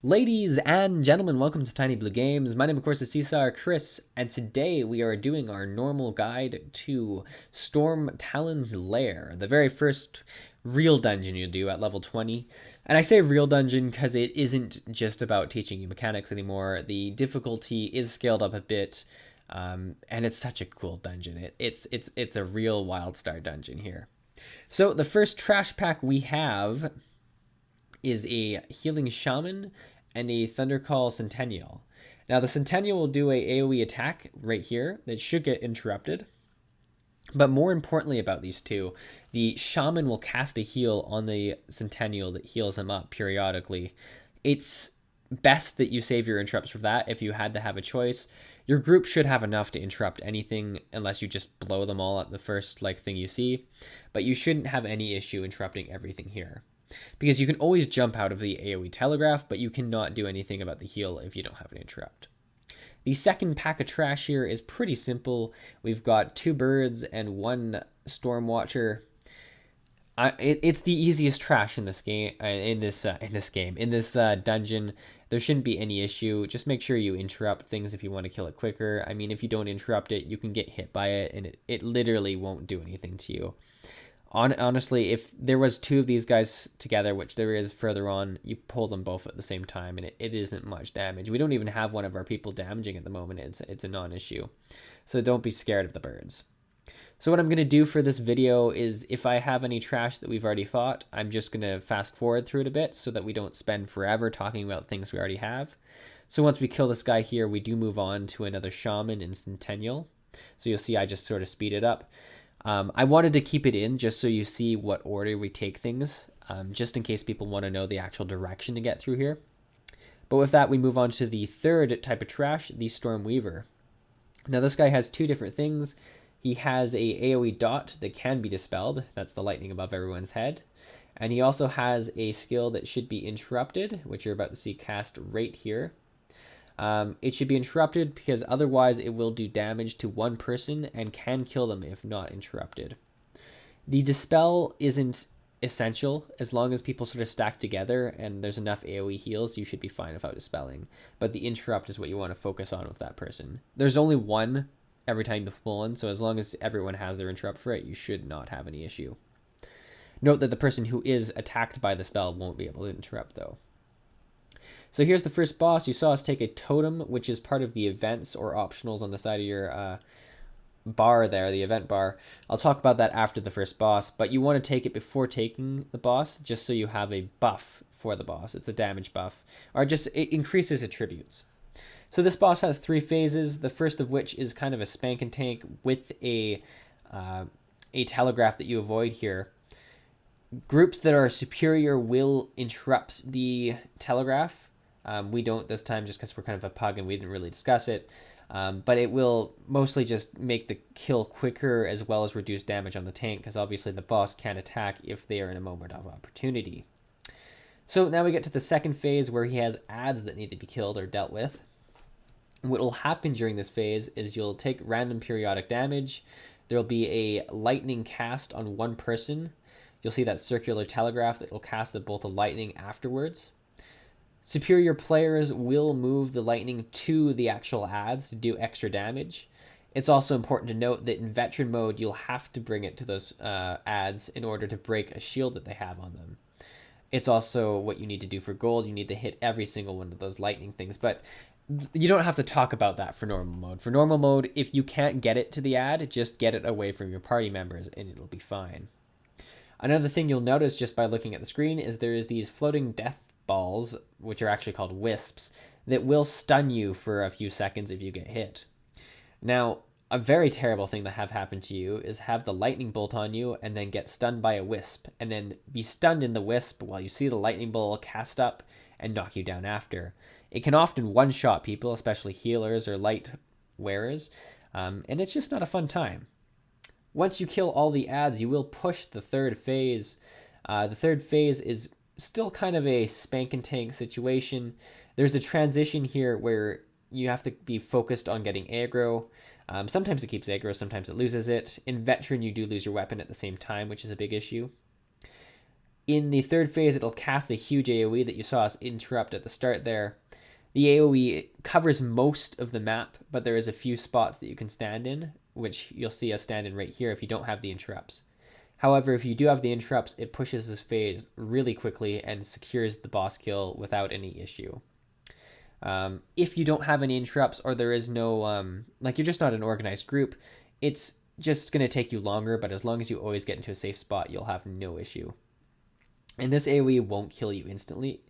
Ladies and gentlemen, welcome to Tiny Blue Games. My name, of course, is Cesar Chris, and today we are doing our normal guide to Stormtalon's Lair, the very first real dungeon you do at level 20. And I say real dungeon because it isn't just about teaching you mechanics anymore. The difficulty is scaled up a bit, and it's such a cool dungeon. It's a real Wildstar dungeon here. So the first trash pack we have is a Healing Shaman and a Thundercall Centennial. Now the Centennial will do a AoE attack right here that should get interrupted. But more importantly about these two, the Shaman will cast a heal on the Centennial that heals him up periodically. It's best that you save your interrupts for that if you had to have a choice. Your group should have enough to interrupt anything unless you just blow them all at the first thing you see. But you shouldn't have any issue interrupting everything here, because you can always jump out of the AoE telegraph, but you cannot do anything about the heal if you don't have an interrupt. The second pack of trash here is pretty simple. We've got 2 birds and 1 storm watcher. It's the easiest trash in this game. In this dungeon, there shouldn't be any issue. Just make sure you interrupt things if you want to kill it quicker. I mean, if you don't interrupt it, you can get hit by it, and it literally won't do anything to you. Honestly, if there was 2 of these guys together, which there is further on, you pull them both at the same time, and it isn't much damage. We don't even have one of our people damaging at the moment. It's a non-issue. So don't be scared of the birds. So what I'm going to do for this video is, if I have any trash that we've already fought, I'm just going to fast forward through it a bit so that we don't spend forever talking about things we already have. So once we kill this guy here, we do move on to another Shaman and Centennial. So you'll see I just sort of speed it up. I wanted to keep it in just so you see what order we take things, just in case people want to know the actual direction to get through here. But with that, we move on to the third type of trash, the Storm Weaver. Now this guy has 2 different things. He has a AoE dot that can be dispelled. That's the lightning above everyone's head. And he also has a skill that should be interrupted, which you're about to see cast right here. It should be interrupted because otherwise it will do damage to one person and can kill them if not interrupted. The dispel isn't essential. As long as people sort of stack together and there's enough AoE heals, you should be fine without dispelling. But the interrupt is what you want to focus on with that person. There's only one every time you pull one, so as long as everyone has their interrupt for it, you should not have any issue. Note that the person who is attacked by the spell won't be able to interrupt though. So here's the first boss. You saw us take a totem, which is part of the events or optionals on the side of your bar there, the event bar. I'll talk about that after the first boss, but you want to take it before taking the boss, just so you have a buff for the boss. It's a damage buff, or just it increases attributes. So this boss has 3 phases, the first of which is kind of a spank and tank with a telegraph that you avoid here. Groups that are superior will interrupt the telegraph. We don't this time just because we're kind of a pug and we didn't really discuss it. But it will mostly just make the kill quicker as well as reduce damage on the tank, because obviously the boss can attack if they are in a moment of opportunity. So now we get to the second phase where he has adds that need to be killed or dealt with. What will happen during this phase is you'll take random periodic damage. There will be a lightning cast on one person. You'll see that circular telegraph that will cast a bolt of lightning afterwards. Superior players will move the lightning to the actual adds to do extra damage. It's also important to note that in veteran mode, you'll have to bring it to those adds in order to break a shield that they have on them. It's also what you need to do for gold. You need to hit every single one of those lightning things, but you don't have to talk about that for normal mode. For normal mode, if you can't get it to the add, just get it away from your party members and it'll be fine. Another thing you'll notice just by looking at the screen is there is these floating death balls, which are actually called wisps, that will stun you for a few seconds if you get hit. Now, a very terrible thing that have happened to you is have the lightning bolt on you and then get stunned by a wisp, and then be stunned in the wisp while you see the lightning bolt cast up and knock you down after. It can often one-shot people, especially healers or light wearers, and it's just not a fun time. Once you kill all the adds, you will push the third phase. The third phase is still kind of a spank and tank situation. There's a transition here where you have to be focused on getting aggro. Sometimes it keeps aggro, sometimes it loses it. In veteran, you do lose your weapon at the same time, which is a big issue. In the third phase, it'll cast a huge AoE that you saw us interrupt at the start there. The AoE covers most of the map, but there is a few spots that you can stand in, which you'll see us stand in right here if you don't have the interrupts. However, if you do have the interrupts, it pushes this phase really quickly and secures the boss kill without any issue. If you don't have any interrupts or there is no, like you're just not an organized group, it's just going to take you longer, but as long as you always get into a safe spot, you'll have no issue. And this AoE won't kill you instantly.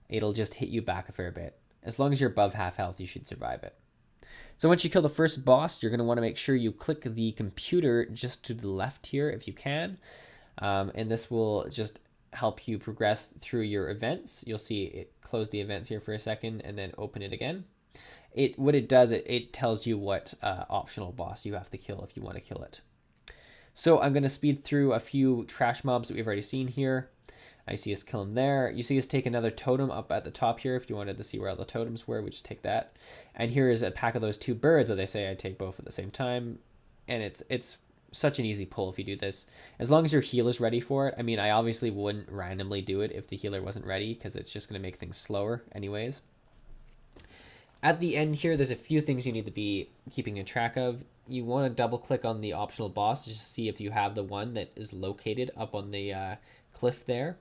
It'll just hit you back a fair bit. As long as you're above half health, you should survive it. So once you kill the first boss, you're going to want to make sure you click the computer just to the left here if you can. And this will just help you progress through your events. You'll see it close the events here for a second and then open it again. What it does, it tells you what optional boss you have to kill if you want to kill it. So I'm going to speed through a few trash mobs that we've already seen here. I see us kill him there. You see us take another totem up at the top here. If you wanted to see where all the totems were, we just take that. And here is a pack of those two birds that they say I take both at the same time. And it's such an easy pull if you do this. As long as your healer's ready for it. I mean, I obviously wouldn't randomly do it if the healer wasn't ready, because it's just going to make things slower anyways. At the end here, there's a few things you need to be keeping a track of. You want to double click on the optional boss to just see if you have the one that is located up on the cliff there.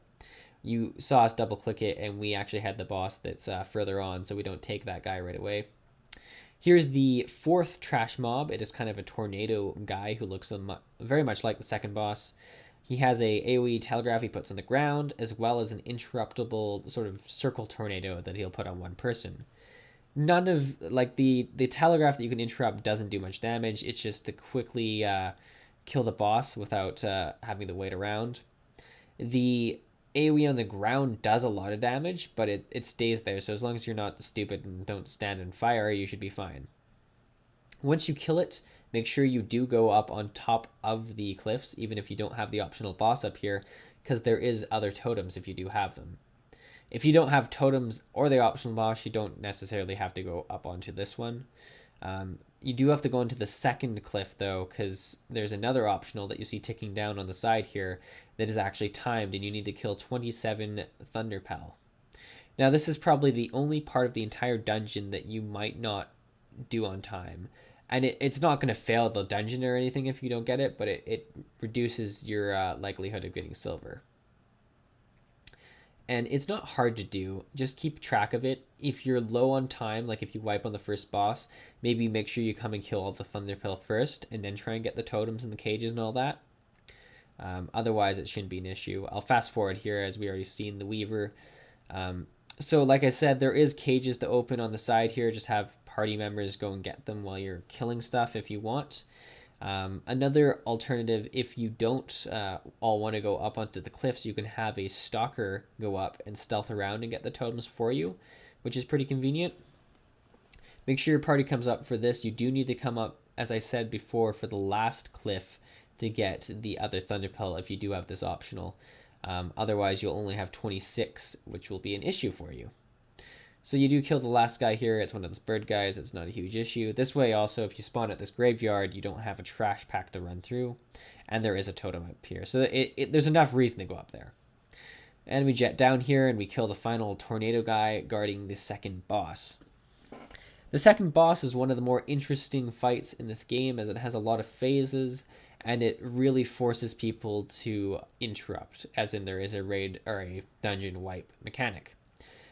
You saw us double click it and we actually had the boss that's further on, so we don't take that guy right away. Here's the fourth trash mob. It is kind of a tornado guy who looks very much like the second boss. He has a AoE telegraph he puts on the ground, as well as an interruptible sort of circle tornado that he'll put on one person. None of, like, the telegraph that you can interrupt doesn't do much damage. It's just to quickly kill the boss without having to wait around. The AoE on the ground does a lot of damage, but it stays there. So as long as you're not stupid and don't stand and fire, you should be fine. Once you kill it, make sure you do go up on top of the cliffs, even if you don't have the optional boss up here, because there is other totems if you do have them. If you don't have totems or the optional boss, you don't necessarily have to go up onto this one. You do have to go into the second cliff, though, because there's another optional that you see ticking down on the side here that is actually timed, and you need to kill 27 Thunderpell. Now, this is probably the only part of the entire dungeon that you might not do on time. And it's not going to fail the dungeon or anything if you don't get it, but it reduces your likelihood of getting silver. And it's not hard to do. Just keep track of it. If you're low on time, like if you wipe on the first boss, maybe make sure you come and kill all the Thunderpell first, and then try and get the totems and the cages and all that. Otherwise, it shouldn't be an issue. I'll fast forward here as we already seen the Weaver. So like I said, there is cages to open on the side here. Just have party members go and get them while you're killing stuff if you want. Another alternative, if you don't all want to go up onto the cliffs, you can have a stalker go up and stealth around and get the totems for you, which is pretty convenient. Make sure your party comes up for this. You do need to come up, as I said before, for the last cliff to get the other Thunderpell if you do have this optional. Otherwise, you'll only have 26, which will be an issue for you. So you do kill the last guy here. It's one of those bird guys. It's not a huge issue. This way also, if you spawn at this graveyard, you don't have a trash pack to run through. And there is a totem up here. So there's enough reason to go up there. And we jet down here and we kill the final tornado guy guarding the second boss. The second boss is one of the more interesting fights in this game, as it has a lot of phases and it really forces people to interrupt, as in there is a raid or a dungeon wipe mechanic.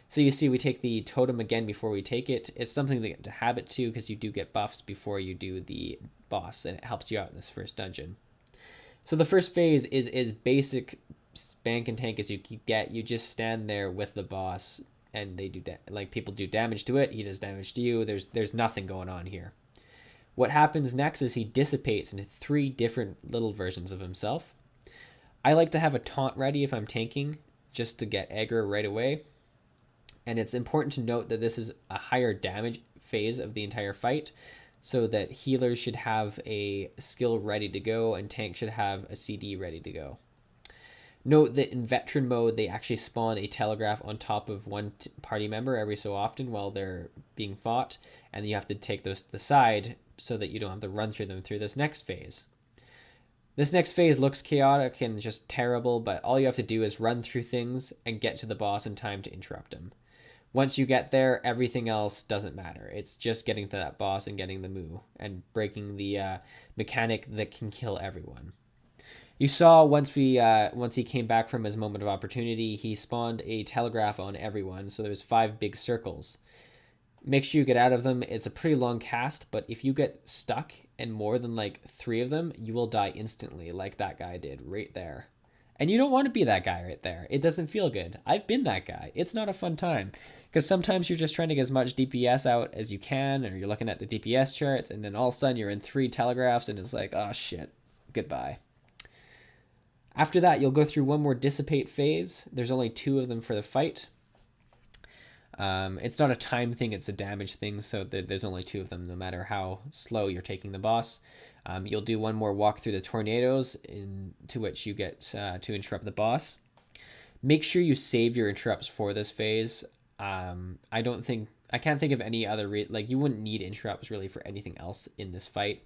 So you see we take the totem again before we take it. It's something to get to habit to, because you do get buffs before you do the boss, and it helps you out in this first dungeon. So the first phase is as basic spank and tank as you can get. You just stand there with the boss, and they do people do damage to it. He does damage to you. There's nothing going on here. What happens next is he dissipates into 3 different little versions of himself. I like to have a taunt ready if I'm tanking, just to get aggro right away. And it's important to note that this is a higher damage phase of the entire fight, so that healers should have a skill ready to go and tank should have a CD ready to go. Note that in veteran mode, they actually spawn a telegraph on top of one party member every so often while they're being fought, and you have to take those to the side so that you don't have to run through them through this next phase. This next phase looks chaotic and just terrible, but all you have to do is run through things and get to the boss in time to interrupt him. Once you get there, everything else doesn't matter. It's just getting to that boss and getting the moo and breaking the mechanic that can kill everyone. You saw once he came back from his moment of opportunity, he spawned a telegraph on everyone. So there's 5 big circles. Make sure you get out of them. It's a pretty long cast, but if you get stuck in more than like 3 of them, you will die instantly, like that guy did right there. And you don't want to be that guy right there. It doesn't feel good. I've been that guy. It's not a fun time. Because sometimes you're just trying to get as much DPS out as you can, or you're looking at the DPS charts, and then all of a sudden you're in 3 telegraphs, and it's like, oh shit, goodbye. After that, you'll go through one more dissipate phase. There's only 2 of them for the fight. It's not a time thing, it's a damage thing, so there's only 2 of them, no matter how slow you're taking the boss. You'll do one more walk through the tornadoes, into which you get to interrupt the boss. Make sure you save your interrupts for this phase. I can't think of any other like you wouldn't need interrupts really for anything else in this fight.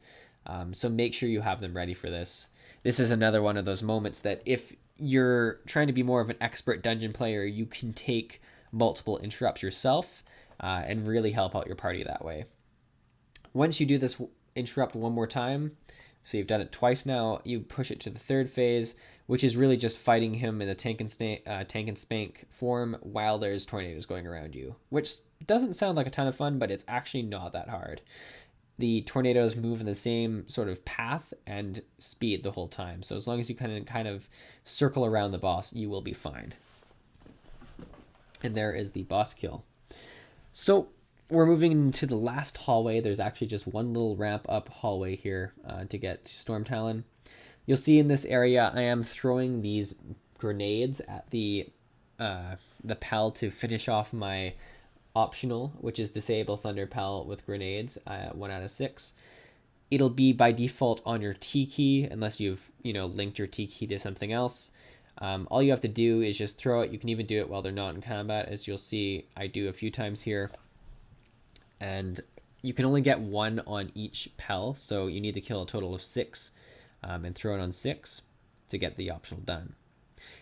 So make sure you have them ready for this. This is another one of those moments that if you're trying to be more of an expert dungeon player, you can take multiple interrupts yourself and really help out your party that way. Once you do this interrupt one more time, so you've done it twice now, you push it to the 3rd phase, which is really just fighting him in a tank and spank form while there's tornadoes going around you, which doesn't sound like a ton of fun, but it's actually not that hard. The tornadoes move in the same sort of path and speed the whole time, so as long as you kind of circle around the boss, you will be fine. And there is the boss kill. So we're moving into the last hallway. There's actually just one little ramp up hallway here to get to Stormtalon. You'll see in this area I am throwing these grenades at the Pal to finish off my optional, which is disable Thunder Pal with grenades, 1 out of 6. It'll be by default on your T key unless you've linked your T key to something else. All you have to do is just throw it. You can even do it while they're not in combat, as you'll see I do a few times here. And you can only get 1 on each Pal, so you need to kill a total of 6 and throw it on 6 to get the optional done.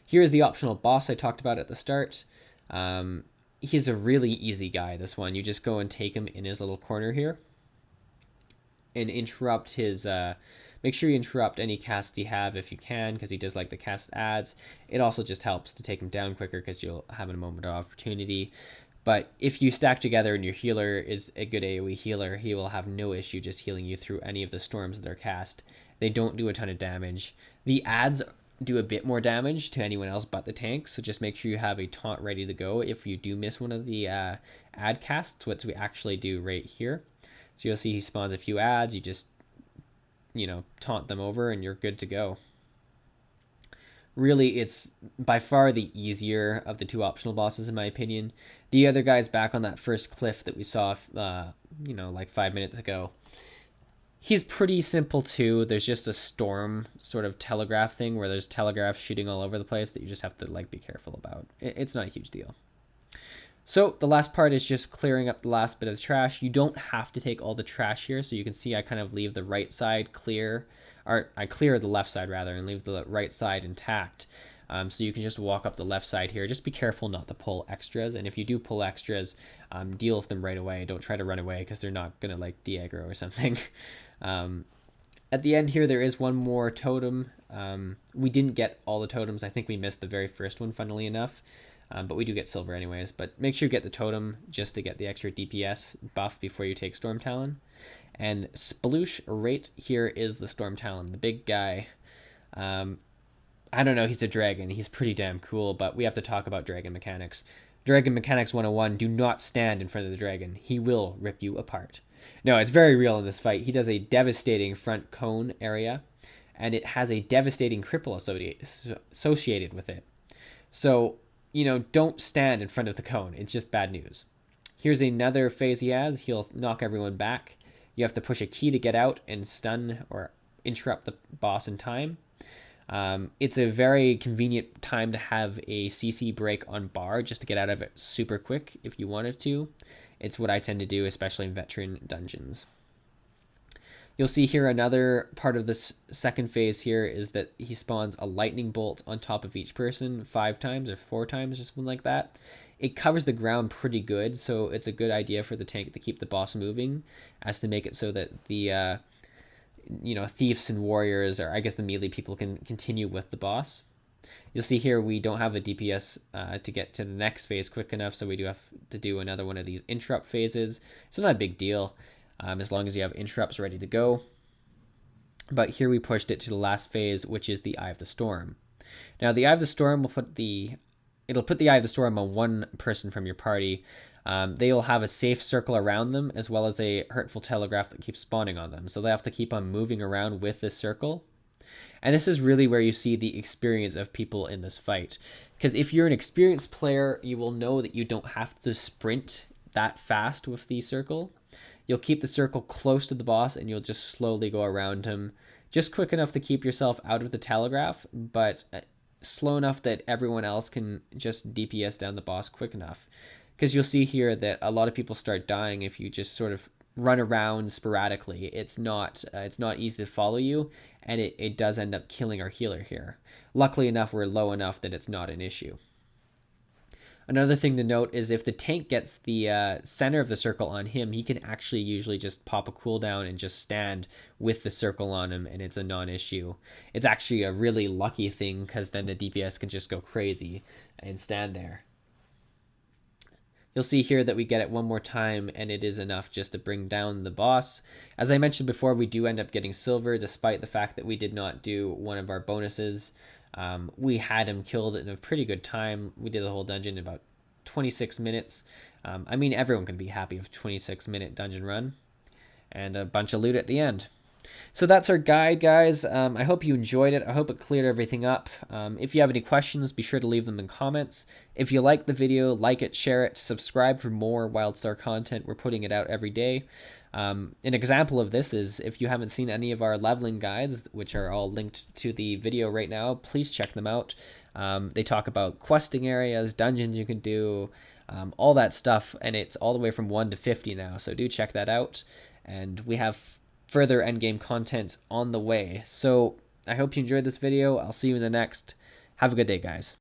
Here's the optional boss I talked about at the start. He's a really easy guy, this one. You just go and take him in his little corner here and interrupt his... make sure you interrupt any casts you have if you can, because he does like the cast ads. It also just helps to take him down quicker because you'll have a moment of opportunity. But if you stack together and your healer is a good AoE healer, he will have no issue just healing you through any of the storms that are cast. They don't do a ton of damage. The ads do a bit more damage to anyone else but the tank, so just make sure you have a taunt ready to go if you do miss one of the ad casts, which we actually do right here. So you'll see he spawns a few ads, you just taunt them over and you're good to go. Really, it's by far the easier of the 2 optional bosses in my opinion. The other guy's back on that first cliff that we saw like 5 minutes ago. He's pretty simple too. There's just a storm sort of telegraph thing where there's telegraphs shooting all over the place that you just have to be careful about. It's not a huge deal. So the last part is just clearing up the last bit of the trash. You don't have to take all the trash here, so you can see I kind of leave the right side clear, or I clear the left side rather, and leave the right side intact. So you can just walk up the left side here. Just be careful not to pull extras, and if you do pull extras, deal with them right away. Don't try to run away because they're not going to de-aggro or something. At the end here, there is one more totem. We didn't get all the totems. I think we missed the very first one, funnily enough. But we do get silver anyways. But make sure you get the totem just to get the extra DPS buff before you take Stormtalon. And sploosh right here is the Stormtalon, the big guy. I don't know, he's a dragon. He's pretty damn cool, but we have to talk about dragon mechanics. Dragon Mechanics 101, do not stand in front of the dragon. He will rip you apart. No, it's very real in this fight. He does a devastating front cone area, and it has a devastating cripple associated with it. So, don't stand in front of the cone. It's just bad news. Here's another phase he has. He'll knock everyone back. You have to push a key to get out and stun or interrupt the boss in time. It's a very convenient time to have a CC break on bar just to get out of it super quick if you wanted to. It's what I tend to do, especially in veteran dungeons. You'll see here another part of this second phase here is that he spawns a lightning bolt on top of each person 5 times or 4 times or something like that. It covers the ground pretty good, so it's a good idea for the tank to keep the boss moving, as to make it so that the thieves and warriors, or I guess the melee people, can continue with the boss. You'll see here we don't have a DPS to get to the next phase quick enough, so we do have to do another one of these interrupt phases. It's not a big deal, as long as you have interrupts ready to go. But here we pushed it to the last phase, which is the Eye of the Storm. Now the Eye of the Storm will put the Eye of the Storm on one person from your party. They will have a safe circle around them, as well as a hurtful telegraph that keeps spawning on them. So they have to keep on moving around with this circle. And this is really where you see the experience of people in this fight. Because if you're an experienced player, you will know that you don't have to sprint that fast with the circle. You'll keep the circle close to the boss and you'll just slowly go around him. Just quick enough to keep yourself out of the telegraph, but slow enough that everyone else can just DPS down the boss quick enough. Because you'll see here that a lot of people start dying if you just sort of run around sporadically. It's not easy to follow you, and it does end up killing our healer here. Luckily enough, we're low enough that it's not an issue. Another thing to note is if the tank gets the center of the circle on him, he can actually usually just pop a cooldown and just stand with the circle on him, and it's a non-issue. It's actually a really lucky thing, because then the DPS can just go crazy and stand there. You'll see here that we get it one more time, and it is enough just to bring down the boss. As I mentioned before, we do end up getting silver, despite the fact that we did not do one of our bonuses. We had him killed in a pretty good time. We did the whole dungeon in about 26 minutes. I mean, everyone can be happy with a 26-minute dungeon run, and a bunch of loot at the end. So that's our guide, guys. I hope you enjoyed it. I hope it cleared everything up. If you have any questions, be sure to leave them in comments. If you like the video, like it, share it, subscribe for more Wildstar content. We're putting it out every day. An example of this is if you haven't seen any of our leveling guides, which are all linked to the video right now, please check them out. They talk about questing areas, dungeons you can do, all that stuff, and it's all the way from 1 to 50 now, so do check that out. And we have further endgame content on the way. So I hope you enjoyed this video. I'll see you in the next. Have a good day, guys.